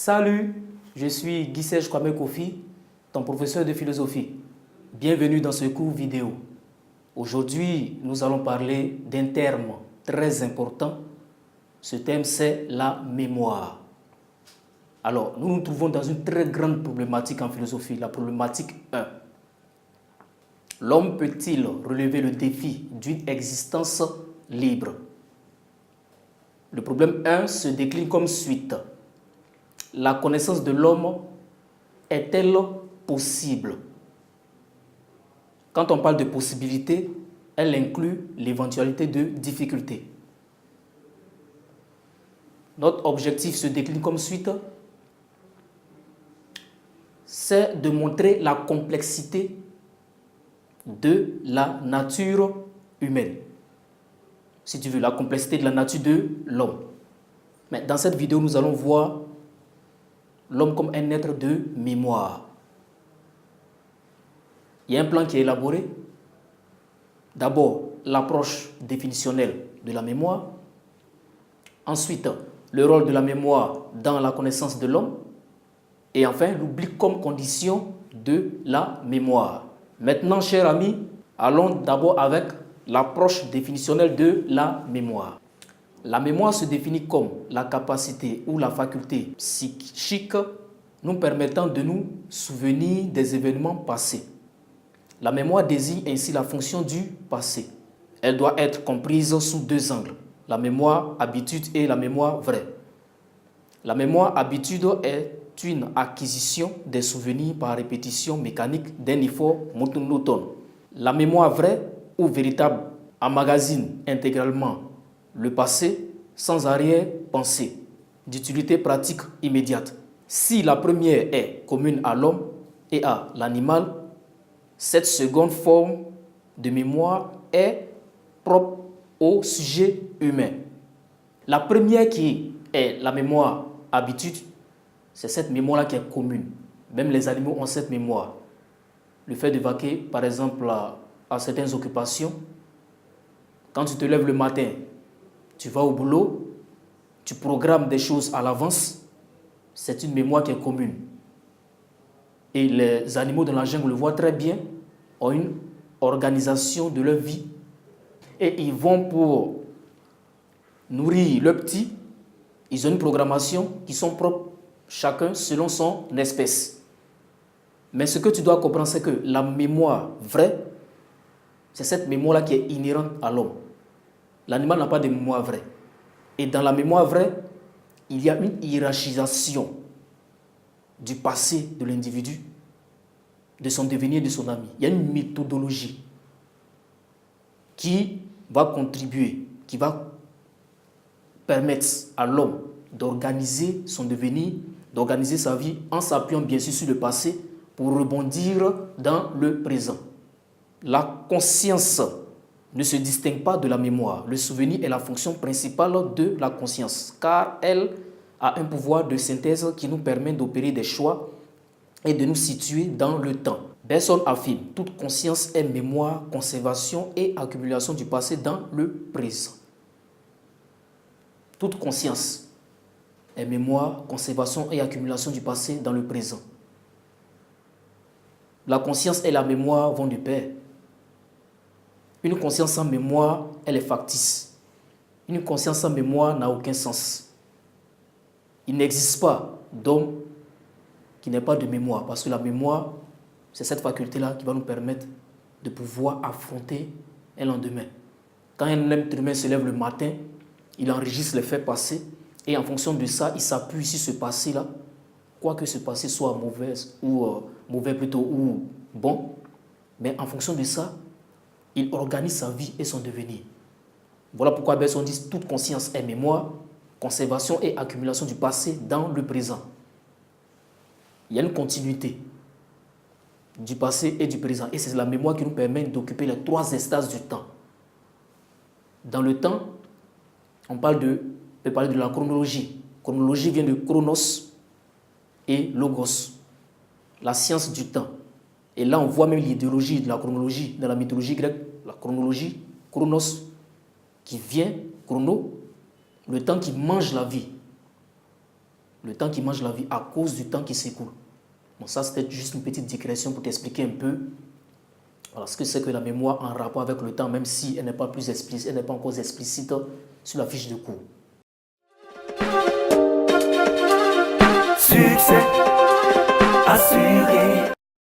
Salut, je suis Guissej Kwame Kofi, ton professeur de philosophie. Bienvenue dans ce cours vidéo. Aujourd'hui, nous allons parler d'un terme très important. Ce terme, c'est la mémoire. Alors, nous nous trouvons dans une très grande problématique en philosophie, la problématique 1. L'homme peut-il relever le défi d'une existence libre? Le problème 1 se décline comme suite. La connaissance de l'homme est-elle possible? Quand on parle de possibilité, elle inclut l'éventualité de difficulté. Notre objectif se décline comme suite. C'est de montrer la complexité de la nature humaine. Si tu veux, la complexité de la nature de l'homme. Mais dans cette vidéo, nous allons voir l'homme comme un être de mémoire. Il y a un plan qui est élaboré. D'abord, l'approche définitionnelle de la mémoire. Ensuite, le rôle de la mémoire dans la connaissance de l'homme. Et enfin, l'oubli comme condition de la mémoire. Maintenant, chers amis, allons d'abord avec l'approche définitionnelle de la mémoire. La mémoire se définit comme la capacité ou la faculté psychique nous permettant de nous souvenir des événements passés. La mémoire désigne ainsi la fonction du passé. Elle doit être comprise sous deux angles, la mémoire habitude et la mémoire vraie. La mémoire habitude est une acquisition des souvenirs par répétition mécanique d'un effort monotone. La mémoire vraie ou véritable emmagasine intégralement le passé sans arrière-pensée, d'utilité pratique immédiate. Si la première est commune à l'homme et à l'animal, cette seconde forme de mémoire est propre au sujet humain. La première qui est la mémoire habitude, c'est cette mémoire-là qui est commune. Même les animaux ont cette mémoire. Le fait de vaquer, par exemple, à certaines occupations. Quand tu te lèves le matin, tu vas au boulot, tu programmes des choses à l'avance, c'est une mémoire qui est commune. Et les animaux de la jungle le voient très bien, ont une organisation de leur vie. Et ils vont pour nourrir leurs petits, ils ont une programmation qui sont propres, chacun selon son espèce. Mais ce que tu dois comprendre, c'est que la mémoire vraie, c'est cette mémoire-là qui est inhérente à l'homme. L'animal n'a pas de mémoire vraie. Et dans la mémoire vraie, il y a une hiérarchisation du passé de l'individu, de son devenir, de son ami. Il y a une méthodologie qui va contribuer, qui va permettre à l'homme d'organiser son devenir, d'organiser sa vie en s'appuyant bien sûr sur le passé pour rebondir dans le présent. La conscience ne se distingue pas de la mémoire. Le souvenir est la fonction principale de la conscience, car elle a un pouvoir de synthèse qui nous permet d'opérer des choix et de nous situer dans le temps. Bergson affirme, toute conscience est mémoire, conservation et accumulation du passé dans le présent. Toute conscience est mémoire, conservation et accumulation du passé dans le présent. La conscience et la mémoire vont de pair. Une conscience sans mémoire, elle est factice. Une conscience sans mémoire n'a aucun sens. Il n'existe pas d'homme qui n'ait pas de mémoire, parce que la mémoire, c'est cette faculté-là qui va nous permettre de pouvoir affronter un lendemain. Quand un être humain se lève le matin, il enregistre les faits passés et en fonction de ça, il s'appuie sur ce passé-là, quoique ce passé soit mauvais ou bon, mais en fonction de ça, il organise sa vie et son devenir. Voilà pourquoi Bergson dit toute conscience est mémoire, conservation et accumulation du passé dans le présent. Il y a une continuité du passé et du présent. Et c'est la mémoire qui nous permet d'occuper les trois instances du temps. Dans le temps, on peut parler de la chronologie. Chronologie vient de chronos et logos, la science du temps. Et là, on voit même l'idéologie de la chronologie dans la mythologie grecque. La chronologie, chronos, qui vient, chrono, le temps qui mange la vie. Le temps qui mange la vie à cause du temps qui s'écoule. Bon, ça, c'était juste une petite digression pour t'expliquer un peu voilà, ce que c'est que la mémoire en rapport avec le temps, même si elle n'est pas plus explicite, elle n'est pas encore explicite sur la fiche de cours.